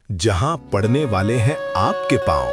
जहां पड़ने वाले हैं आपके पांव,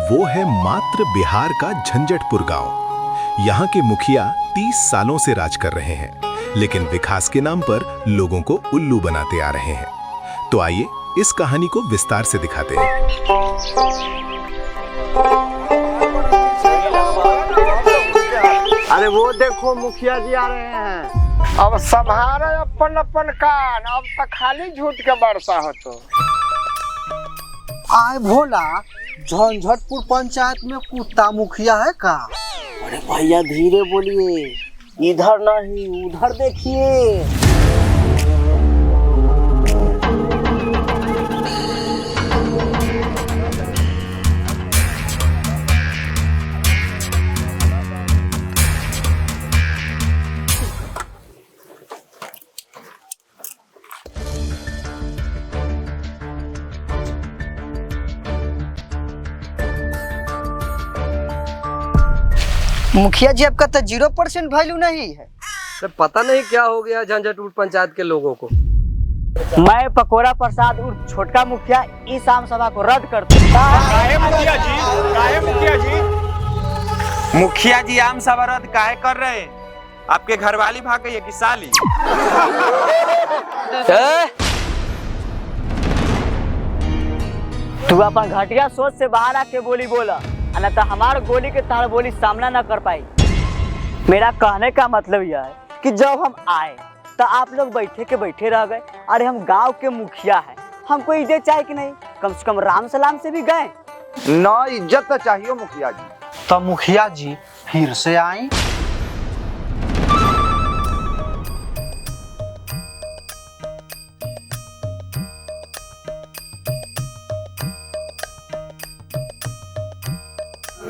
वो है मात्र बिहार का झंझटपुर गांव। यहाँ के मुखिया 30 सालों से राज कर रहे हैं, लेकिन विकास के नाम पर लोगों को उल्लू बनाते आ रहे हैं। तो आइए इस कहानी को विस्तार से दिखाते हैं। अरे वो देखो मुखिया जी आ रहे हैं। अब संभारे अपन अपन कान, अब तक खाली झूठ के बरसा हो तो। आए भोला, झंझटपुर पंचायत में कुत्ता मुखिया है का? अरे भैया धीरे बोलिए, इधर नहीं उधर देखिए। मुखिया जी आपका तो 0% वैल्यू नहीं है। तो पता नहीं क्या हो गया झंझटपुर पंचायत के लोगों को। मैं पकोड़ा प्रसाद उर्फ छोटका मुखिया इस आम सभा को रद्द करता हूं। मुखिया जी आम सभा रद्द काहे कर रहे हैं? आपके घरवाली भाग गई है कि साली? तू अपन घटिया सोच से बाहर आके बोली बोला, न तो हमार गोली के तार बोली सामना न कर पाई। मेरा कहने का मतलब यह है कि जब हम आए तो आप लोग बैठे के बैठे रह गए। अरे हम गांव के मुखिया हैं, हमको इज्जत चाहिए कि नहीं? कम से कम राम सलाम से भी गए ना। इज्जत तो चाहिए मुखिया जी। तो मुखिया जी फिर से आई।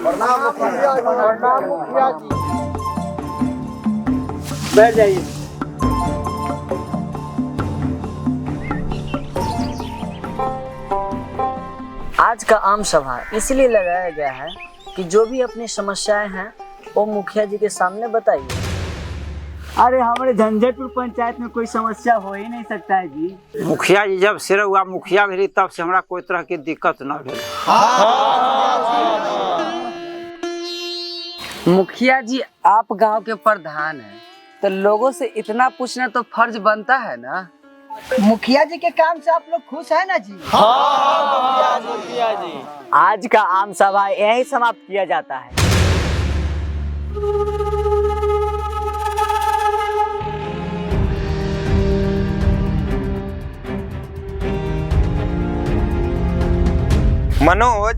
प्रणाम मुखिया जी। बैठ जाइए। आज का आम सभा इसलिए लगाया गया है कि जो भी अपनी समस्याएं हैं वो मुखिया जी के सामने बताइए। अरे हमारे झंझटपुर पंचायत में कोई समस्या हो ही नहीं सकता है जी। मुखिया जी जब सिर हुआ मुखिया भी तब से हमरा कोई तरह की दिक्कत न भेल। मुखिया जी आप गांव के प्रधान हैं, तो लोगों से इतना पूछना तो फर्ज बनता है ना। मुखिया जी के काम से आप लोग खुश है ना जी? मुखिया जी आज का आम सभा यही समाप्त किया जाता है। मनोज,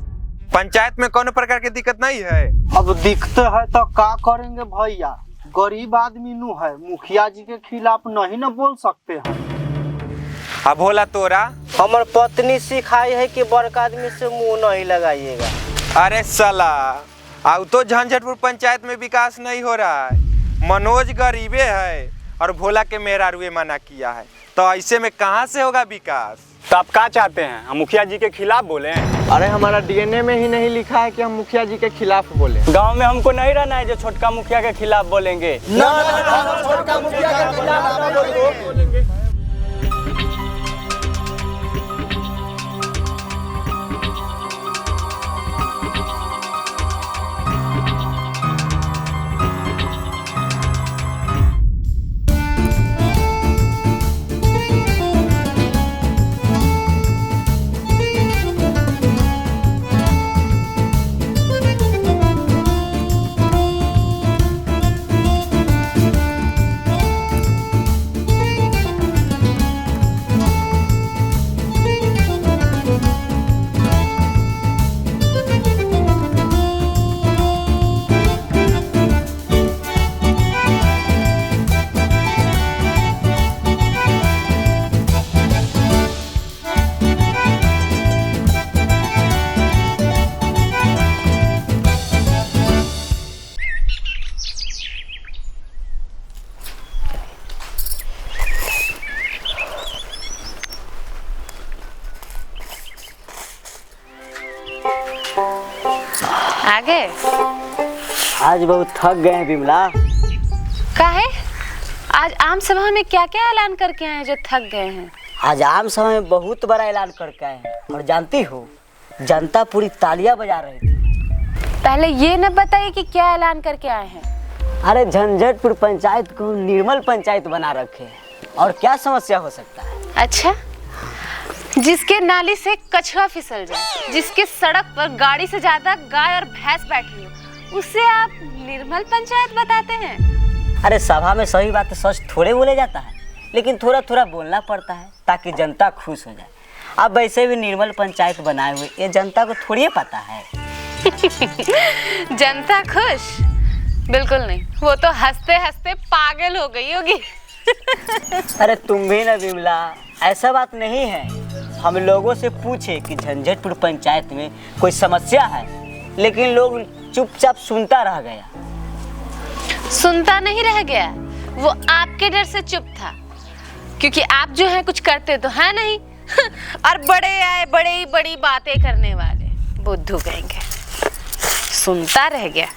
पंचायत में कौन प्रकार की दिक्कत नहीं है? अब दिखते है तो का करेंगे भैया, गरीब आदमी नु है, मुखिया जी के खिलाफ नहीं न बोल सकते हैं। अब भोला तोरा? हमार पत्नी सिखाई है कि बड़का आदमी से मुंह नहीं लगाइएगा। अरे साला, अब तो झंझटपुर पंचायत में विकास नहीं हो रहा है। मनोज गरीबे है और भोला के मेहरारूए मना किया है, तो ऐसे में कहाँ से होगा विकास? तो आप क्या चाहते हैं, हम मुखिया जी के खिलाफ बोले? अरे हमारा डीएनए में ही नहीं लिखा है कि हम मुखिया जी के खिलाफ बोले। गांव में हमको नहीं रहना है जो छोटका मुखिया के खिलाफ बोलेंगे। छोटका मुखिया के खिलाफ ना बोलेंगे। आगे आज बहुत थक गए हैं बिमला। काहे? आज आम सभा में क्या क्या ऐलान करके आए हैं जो थक गए हैं? आज आम सभा में बहुत बड़ा ऐलान करके आए हैं। और जानती हो जनता पूरी तालियां बजा रही थी। पहले ये न बताइए कि क्या ऐलान करके आए हैं। अरे झंझटपुर पंचायत को निर्मल पंचायत बना रखे हैं, और क्या समस्या हो सकता है। अच्छा, जिसके नाली से कछुआ फिसल जाए, जिसके सड़क पर गाड़ी से ज्यादा गाय और भैंस बैठी हो, उसे आप निर्मल पंचायत बताते हैं। अरे सभा में सही बात सच थोड़े बोले जाता है, लेकिन थोड़ा थोड़ा बोलना पड़ता है ताकि जनता खुश हो जाए। अब वैसे भी निर्मल पंचायत बनाए हुए ये जनता को थोड़ी पता है। जनता खुश? बिल्कुल नहीं, वो तो हंसते हंसते पागल हो गई होगी। अरे तुम भी ना विमला, ऐसा बात नहीं है। हम लोगों से पूछे कि झंझटपुर पंचायत में कोई समस्या है, लेकिन लोग चुपचाप सुनता रह गया। सुनता नहीं रह गया, वो आपके डर से चुप था, क्योंकि आप जो है कुछ करते तो है नहीं। और बड़े आए बड़ी बातें करने वाले बुद्धू कहेंगे, सुनता रह गया।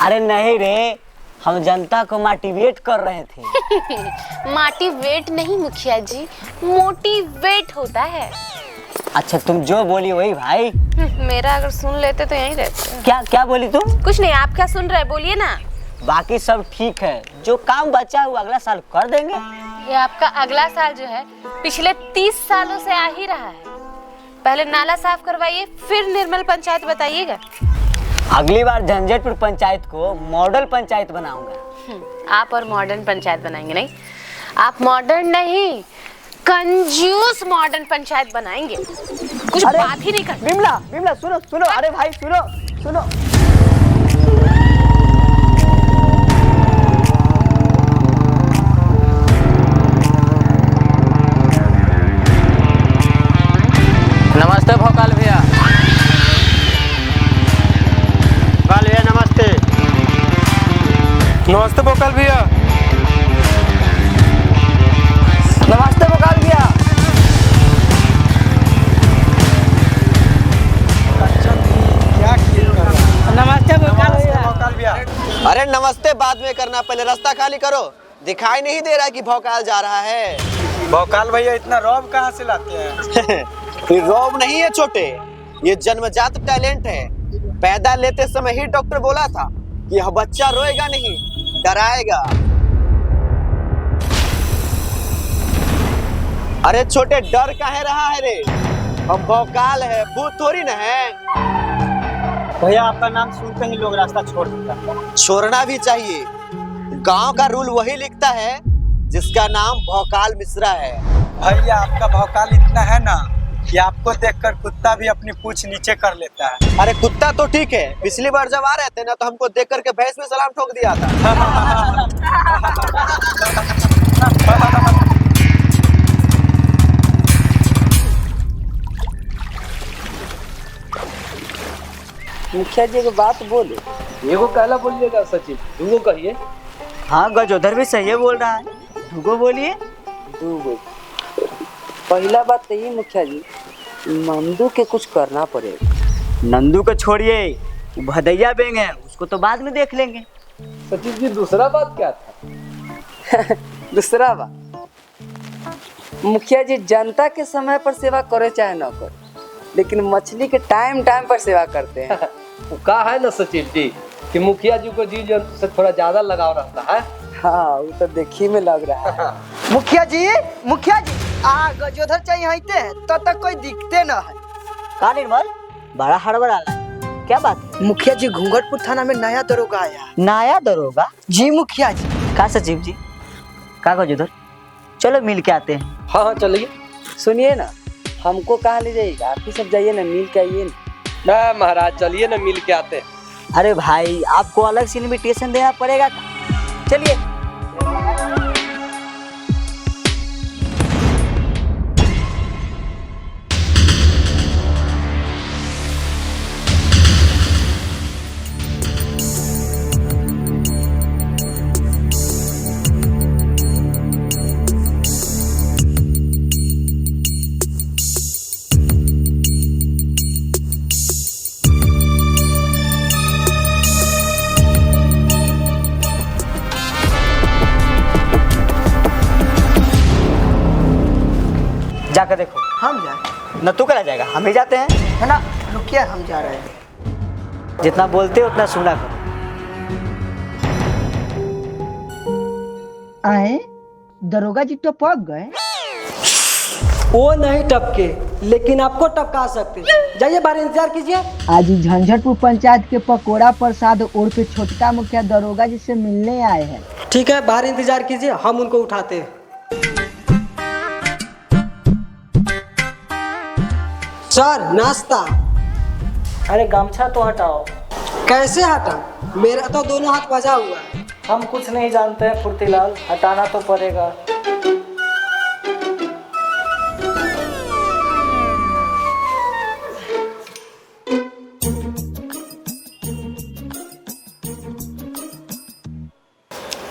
अरे नहीं रे, हम जनता को मोटिवेट कर रहे थे। मोटिवेट नहीं मुखिया जी, मोटिवेट होता है। अच्छा तुम जो बोली वही भाई। मेरा अगर सुन लेते तो यहीं रहते। क्या बोली तुम? कुछ नहीं, आप क्या सुन रहे, बोलिए ना। बाकी सब ठीक है, जो काम बचा हुआ अगला साल कर देंगे। ये आपका अगला साल जो है पिछले 30 सालों से आ ही रहा है। पहले नाला साफ करवाइए, फिर निर्मल पंचायत बताइएगा। अगली बार झंझटपुर पंचायत को मॉडल पंचायत बनाऊंगा। आप और मॉडर्न पंचायत बनाएंगे? नहीं, आप मॉडर्न नहीं, कंजूस मॉडर्न पंचायत बनाएंगे। कुछ बात ही नहीं करते। विमला सुनो। अरे भाई सुनो। नमस्ते भोकाल भैया। भोकाल भैया नमस्ते। नमस्ते भोकाल भैया। नमस्ते भोकाल भैया। नमस्ते भोकाल भैया। अरे नमस्ते बाद में करना, पहले रास्ता खाली करो। दिखाई नहीं दे रहा कि भौकाल जा रहा है। भोकाल भैया इतना रौब कहाँ से लाते हैं? फिर रौब नहीं है छोटे, ये जन्मजात टैलेंट है। पैदा लेते समय ही डॉक्टर बोला था कि यह बच्चा रोएगा नहीं, डराएगा। अरे छोटे, डर काहे रहा है रे? हम भौकाल है, भूत थोड़ी न है। भैया आपका नाम सुनते ही लोग रास्ता छोड़ देता है। छोड़ना भी चाहिए। गांव का रूल वही लिखता है जिसका नाम भौकाल मिश्रा है। भैया आपका भौकाल इतना है ना कि आपको देखकर कुत्ता भी अपनी पूंछ नीचे कर लेता है। अरे कुत्ता तो ठीक है, पिछली बार जब आ रहे थे ना तो हमको देख करके भैंस में सलाम ठोक दिया था। मुखिया जी को बात बोले। एगो कहला बोलिएगा सचिव, दूगो कहिए। हाँ गजोधर भी सही बोल रहा है, तुमको बोलिए। दूगो। पहला बात तो ये मुखिया जी, नंदू के कुछ करना पड़ेगा। नंदू को छोड़िए, भदैया बेंग है, उसको तो बाद में देख लेंगे। सचिव जी दूसरा बात क्या था? दूसरा बात, मुखिया जी जनता के समय पर सेवा करे चाहे न करे, लेकिन मछली के टाइम पर सेवा करते हैं। वो कहा है ना सचिव जी कि मुखिया जी को जीव जंतु से थोड़ा ज्यादा लगाव रहता है। हाँ वो तो देखी में लग रहा है। मुखिया जी गजोधर चाहिए हईते तो तक कोई दिखते न है। का निर्मल, बड़ा हड़बड़ा है, क्या बात है? मुखिया जी घूंघटपुर थाना में नया दरोगा आया। नया दरोगा? जी मुखिया जी। का सचिव जी, का गजोधर, चलो मिल के आते हैं। हाँ चलिए। सुनिए ना, हमको कहाँ ले जाइएगा? आप ही सब जाइए ना, मिल के आइए ना। ना महाराज चलिए ना, मिल के आते हैं। अरे भाई आपको अलग से इनविटेशन देना पड़ेगा। चलिए। जाकर देखो। हम जाए न तू करा जाएगा, हम ही जाते हैं। है ना, रुकिए हम जा रहे हैं। जितना बोलते हो उतना सुना करो। आए दरोगा जी तो पक गए। वो नहीं टपके, लेकिन आपको टपका सकते। जाइए बाहर इंतजार कीजिए। आज झंझटपुर पंचायत के पकोड़ा प्रसाद उर्फ छोटका मुखिया दरोगा जी से मिलने आए हैं। ठीक है, बाहर इंतजार कीजिए, हम उनको उठाते हैं। सर नाश्ता। अरे गमछा तो हटाओ। कैसे हटा? मेरा तो दोनों हाथ बजा हुआ है। हम कुछ नहीं जानते हैं फुर्तीलाल, हटाना तो पड़ेगा।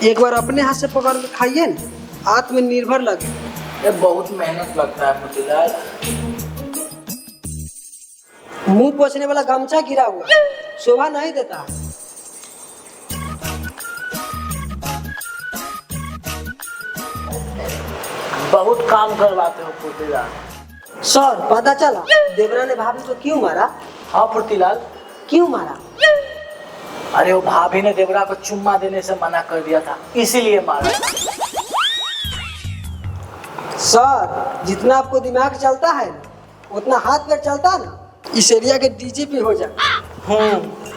एक बार अपने हाथ से पकड़ के खाइए ना, आत्मनिर्भर लगे। ये बहुत मेहनत लगता है फुर्तीलाल। मुंह पोछने वाला गमछा गिरा हुआ, शोभा नहीं देता। बहुत काम करवाते हो फुर्तीलाल। सर पता चला देवरा ने भाभी को क्यों मारा? हाँ फुर्तीलाल, क्यों मारा? अरे वो भाभी ने देवरा को चुम्मा देने से मना कर दिया था, इसीलिए मारा। सर जितना आपको दिमाग चलता है उतना हाथ पैर चलता ना, इस एरिया के डीजीपी हो जाए।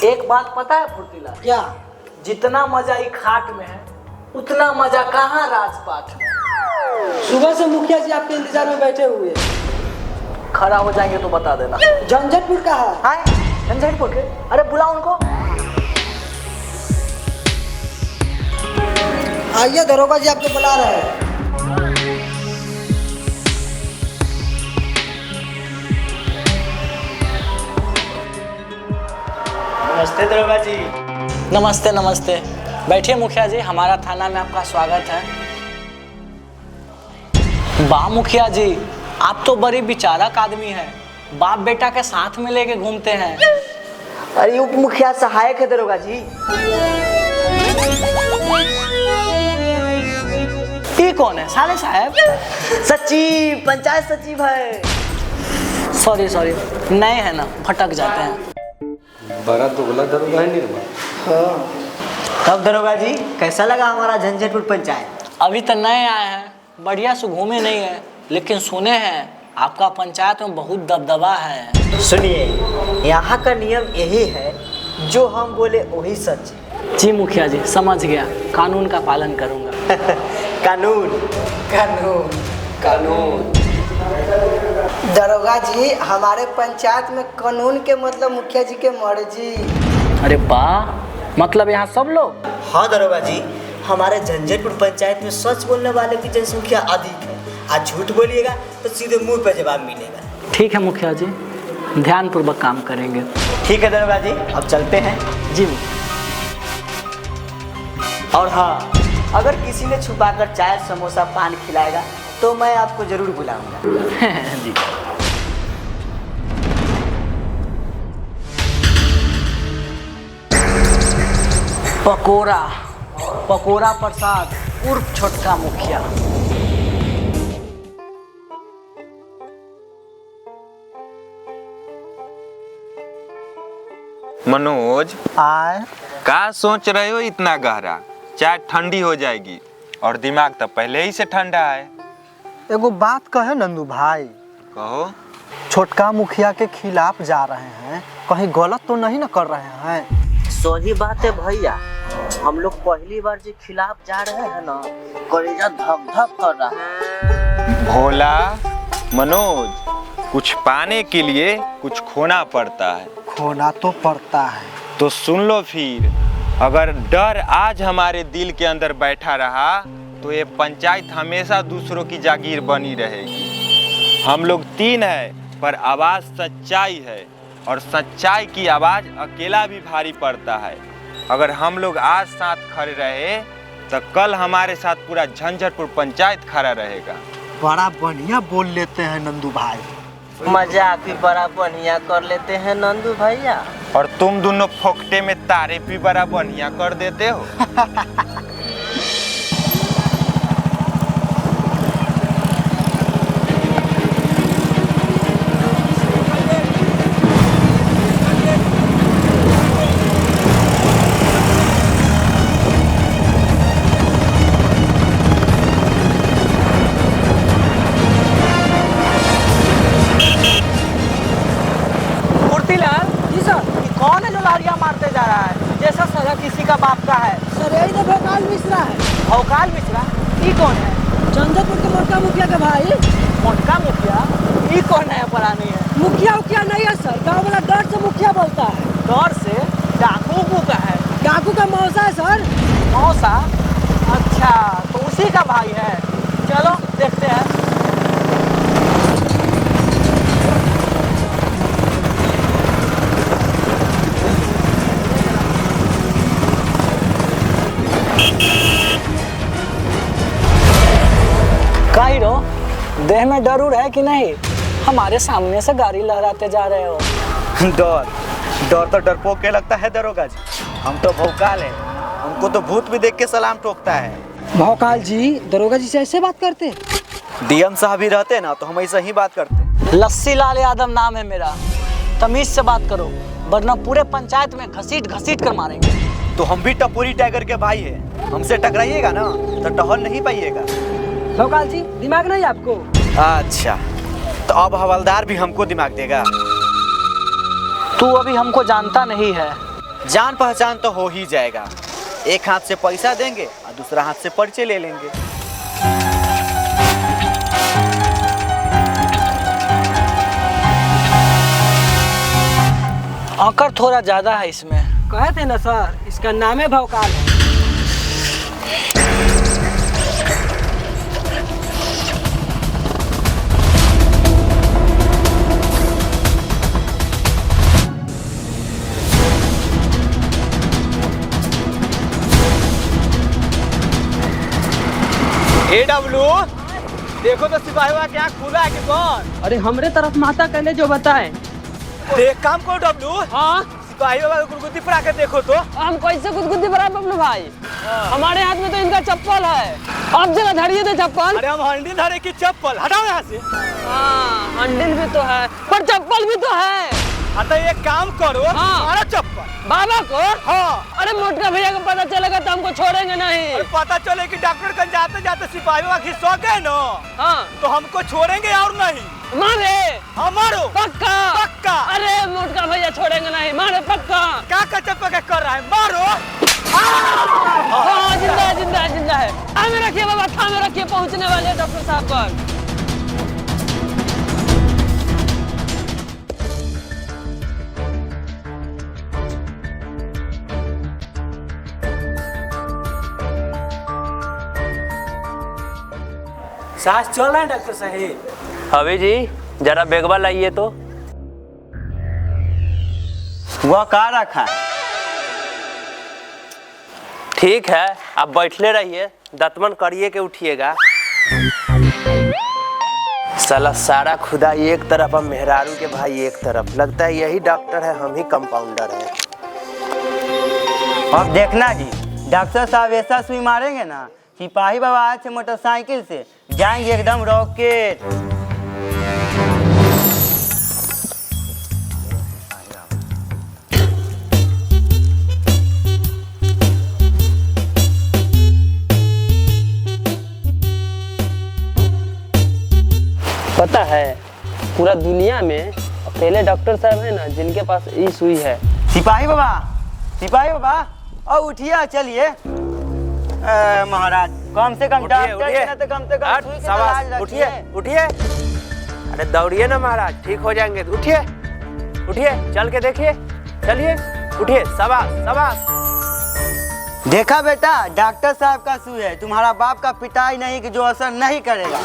एक बात पता है फुर्तीलाल? क्या? जितना मजा ही खाट में है उतना मजा कहाँ राजपाट में। सुबह से मुखिया जी आपके इंतजार में बैठे हुए हैं। खड़ा हो जाएंगे तो बता देना। झंझटपुर का है। झंझटपुर के? अरे बुलाओ उनको। आइए, दरोगा जी आपको बुला रहे हैं। नमस्ते दरोगा जी। नमस्ते नमस्ते, बैठिए मुखिया जी, हमारा थाना में आपका स्वागत है। वाह मुखिया जी, आप तो बड़ी विचारक आदमी हैं, बाप बेटा के साथ में लेके घूमते हैं। अरे उप मुखिया सहायक है दरोगा जी। ये कौन है? साले साहब? सचिव, पंचायत सचिव है। सॉरी सॉरी, नए हैं ना, भटक जाते हैं। बड़ा दुगला दरोगा है निर्मल। हाँ। तब दरोगा जी कैसा लगा हमारा झंझटपुर पंचायत? अभी तो नए आए हैं, बढ़िया से घूमे नहीं है, लेकिन सुने हैं आपका पंचायत में बहुत दबदबा है। सुनिए, यहाँ का नियम यही है, जो हम बोले वही सच। जी मुखिया जी, समझ गया, कानून का पालन करूँगा। कानून कानून कानून। दरोगा जी, हमारे पंचायत में कानून के मतलब मुखिया जी के मर्जी। अरे वाह, मतलब यहाँ सब लोग? हाँ दरोगा जी, हमारे झंझटपुर पंचायत में सच बोलने वाले की जनसंख्या अधिक है। आज झूठ बोलिएगा तो सीधे मुंह पे जवाब मिलेगा। ठीक है मुखिया जी, ध्यानपूर्वक काम करेंगे। ठीक है दरोगा जी, अब चलते हैं। जी। और हाँ, अगर किसी ने छुपाकर चाय समोसा पान खिलाएगा तो मैं आपको जरूर बुलाऊंगा। जी। पकोड़ा प्रसाद उर्फ छोटका मुखिया। मनोज, आए का सोच रहे हो इतना गहरा? चाय ठंडी हो जाएगी और दिमाग तो पहले ही से ठंडा है। एगो बात कहे नंदू भाई। कहो। छोटका मुखिया के खिलाफ जा रहे हैं, कहीं गलत तो नहीं ना कर रहे हैं? सही बात है भैया, हम लोग पहली बार जो खिलाफ जा रहे हैं ना, कलेजा धक धक कर रहा है। भोला मनोज, कुछ पाने के लिए कुछ खोना पड़ता है। खोना तो पड़ता है। तो सुन लो फिर, अगर डर आज हमारे दिल के अंदर बैठा रहा तो ये पंचायत हमेशा दूसरों की जागीर बनी रहेगी। हम लोग 3 हैं, पर आवाज सच्चाई है, और सच्चाई की आवाज अकेला भी भारी पड़ता है। अगर हम लोग आज साथ खड़े रहे तो कल हमारे साथ पूरा झंझटपुर पंचायत खड़ा रहेगा। बड़ा बढ़िया बोल लेते हैं नंदू भाई। मजाक भी बड़ा बढ़िया कर लेते हैं नंदू भैया। और तुम दोनों फोकटे में तारीफ भी बड़ा बढ़िया कर देते हो। तालियां मारते जा रहा है जैसा सगा किसी का बाप का है। सर यही तो भोकाल मिश्रा है। भोकाल मिश्रा? ये कौन है? झंझटपुर के मोटका मुखिया का भाई। मोटका मुखिया? ये कौन है? पुरानी है। मुखिया उखिया नहीं है सर, गाँव वाला डर से मुखिया बोलता है। डर से? डाकू का है? डाकू का मौसा है सर। मौसा? अच्छा, तो उसी का भाई है। चलो देखते हैं। काहिरो, देह में डर उड़ है कि नहीं? हमारे सामने से गाड़ी लहराते जा रहे हो। डर तो डरपोक के लगता है दरोगा जी। हम तो भौकाल हैं, हमको तो भूत भी देख के सलाम ठोकता है। भौकाल जी दरोगा जी से ऐसे बात करते? डीएम साहब भी रहते ना तो हम ऐसा ही बात करते। लस्सी लाल यादव नाम है मेरा। तमीज से बात करो वरना पूरे पंचायत में घसीट घसीट कर मारेंगे। तो हम भी टपोरी टाइगर के भाई हैं, हमसे टकराइएगा ना तो टहल नहीं पाइएगा। भौकाल जी दिमाग नहीं आपको? अच्छा, तो अब हवलदार भी हमको दिमाग देगा। तू अभी हमको जानता नहीं है। जान पहचान तो हो ही जाएगा। एक हाथ से पैसा देंगे और दूसरा हाथ से पर्चे ले लेंगे। आकर थोड़ा ज्यादा है इसमें। कहे थे ना सर, इसका नाम है भौकाल। डब्लू देखो तो सिपाही का क्या खुला है कि कौन? अरे हमरे तरफ माता कहले जो बताए। देख काम को डब्लू। हाँ सिपाही वाला गुदगुदी पर आकर देखो तो। हम कैसे गुदगुदी पर बबलू भाई? हमारे हाथ में तो इनका चप्पल है। आप जगह धरिए थे चप्पल। अरे हम हंडिल धरे की चप्पल हटाओ यहाँ से। हाँ हंडिल भी तो है पर चप्पल भी तो है। हाँ तो एक काम करो, हमारा चप्पल बाबा को। हाँ अरे मोटका भैया को पता चलेगा तो हमको छोड़ेंगे नहीं। अरे पता चले कि डॉक्टर कन जाते जाते सिपाहियों का खिस्सा गए ना। हाँ तो हमको छोड़ेंगे और नहीं मारे। हमारो पक्का पक्का। अरे मोटका भैया छोड़ेंगे नहीं, मारे पक्का। क्या कचप कर रहा है? मारो। हाँ जिंदा है जिंदा है जिंदा है। थामे रखिए बाबा, थामे रखिए, पहुँचने वाले डॉक्टर साहब पर। सांस चल रहा है डॉक्टर साहब। हवे जी जरा बेगवा लाइए तो। वह कहाँ रखा है? ठीक है आप बैठले रहिए, दतमन करिए के उठिएगा। साला सारा खुदा एक तरफ और मेहरारू के भाई एक तरफ। लगता है यही डॉक्टर है, हम ही कंपाउंडर है। अब देखना जी, डॉक्टर साहब ऐसा सुई मारेंगे ना, सिपाही बाबा आज से मोटरसाइकिल से जाएंगे एकदम रॉकेट। पता है पूरा दुनिया में अकेले डॉक्टर साहब है ना जिनके पास ये सुई है। सिपाही बाबा और उठिए चलिए। महाराज कम से कम डॉक्टर तो कम से कम सुई की तलाश रखिए। उठिए। अरे दौड़िए ना महाराज, ठीक हो जाएंगे। उठिए उठिए, चल के देखिए, चलिए उठिए। शाबाश शाबाश। देखा बेटा, डॉक्टर साहब का सुई है, तुम्हारा बाप का पिटाई नहीं कि जो असर नहीं करेगा।